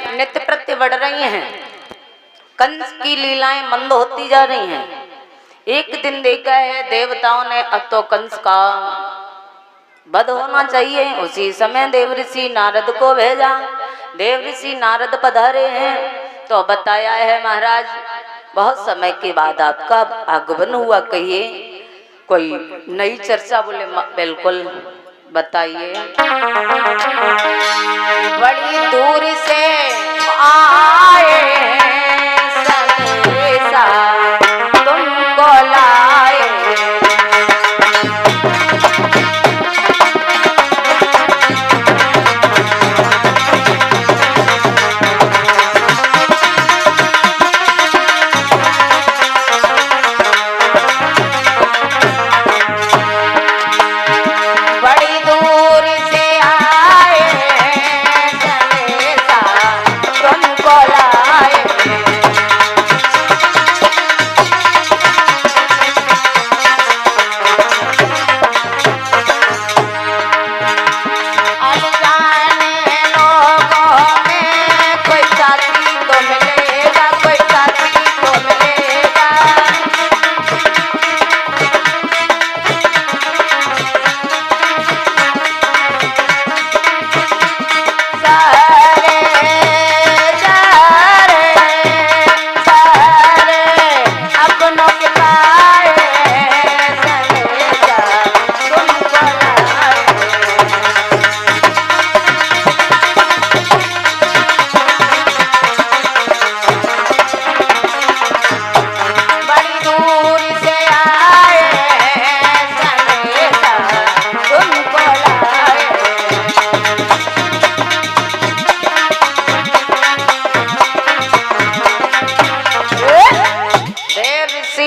नित्य प्रति बढ़ रही हैं, कंस की लीलाएं मंद होती जा रही हैं। एक दिन देखा है देवताओं ने अब तो कंस का वध होना चाहिए। उसी समय देव ऋषि नारद को भेजा। देव ऋषि नारद पधारे हैं तो बताया है महाराज बहुत समय के बाद आपका आगमन हुआ, कहिए कोई नई चर्चा। बोले बिल्कुल बताइए। बड़ी दूर से आए संदेशा तुमको लाए,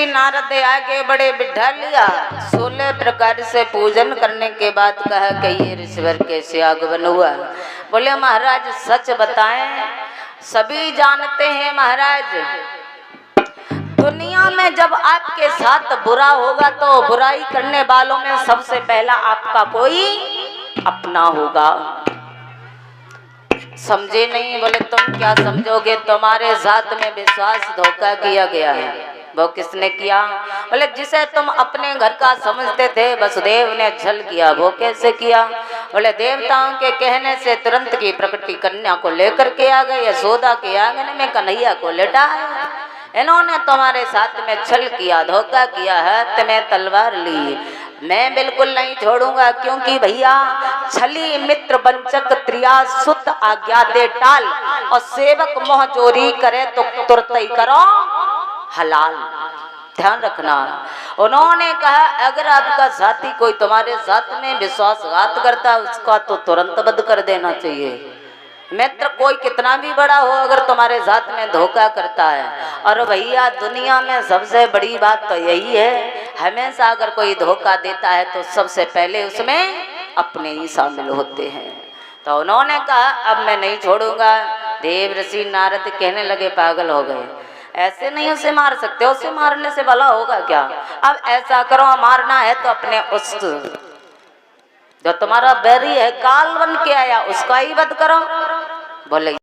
नारद आगे बड़े बिठा लिया। 16 प्रकार से पूजन करने के बाद कहा कि ये ऋषिवर कैसे आगमन हुआ। बोले महाराज सच बताएं, सभी जानते हैं महाराज दुनिया में जब आपके साथ बुरा होगा तो बुराई करने वालों में सबसे पहला आपका कोई अपना होगा। समझे नहीं? बोले तुम क्या समझोगे, तुम्हारे साथ में विश्वास धोखा किया गया है। वो किसने किया? बोले जिसे तुम अपने घर का समझते थे वसुदेव ने छल किया। वो कैसे किया? बोले देवताओं के कहने से तुरंत की प्रकृति कन्या को लेकर के आ गए, यशोदा के आंगन में कन्हैया को लेटाया। इन्होंने तुम्हारे साथ में छल किया, धोखा किया है, तुम्हें तलवार ली। मैं बिल्कुल नहीं छोड़ूंगा, क्योंकि भैया छली मित्र वंचक त्रिया सुत आज्ञा दे टाल, और सेवक मोह चोरी करे तो तुरंत ही करो हलाल। ध्यान रखना। उन्होंने कहा अगर आपका साथी कोई तुम्हारे साथ में विश्वासघात करता है उसका तो तुरंत वध कर देना चाहिए। मित्र कोई कितना भी बड़ा हो अगर तुम्हारे साथ में धोखा करता है। और भैया दुनिया में सबसे बड़ी बात तो यही है, हमेशा अगर कोई धोखा देता है तो सबसे पहले उसमें अपने ही शामिल होते हैं। तो उन्होंने कहा अब मैं नहीं छोड़ूंगा। देव ऋषि नारद कहने लगे पागल हो गए, ऐसे नहीं उसे मार सकते, उसे मारने से भला होगा क्या। अब ऐसा करो, मारना है तो अपने उस जो तुम्हारा बैरी है काल बन के आया उसका ही वध करो। बोले